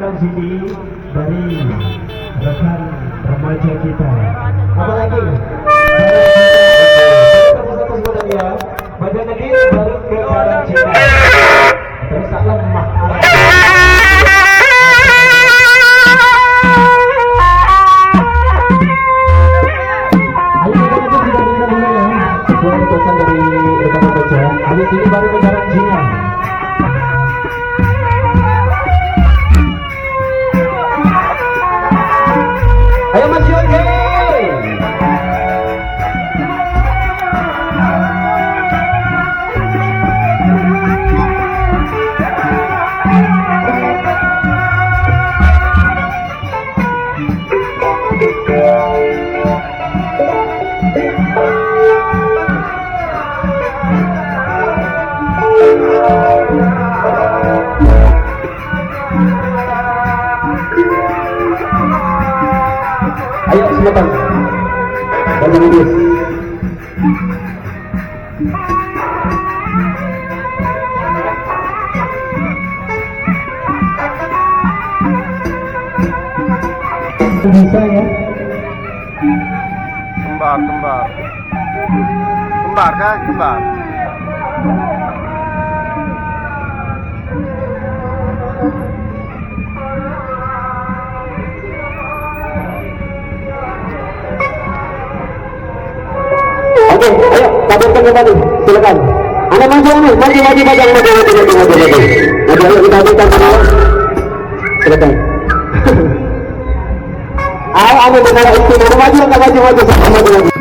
merupakan CD dari rekan remaja kita. Apa lagi? Satu-satu sebentar ya. Badan lagi baru ke Karang Cina. Terus tak lemah. Habis ini baru ke Karang Cina. Ayo Mas Yogi. Ayo silakan. Banyak ini. Bisa ya. Kembar kan? Kembar. Oke, ayo kabarkan kembali, silakan. Anda maju, maju, maju, maju. Ayo kita hadirkan semua. Silakan. Ayo, benar itu, maju, maju, maju.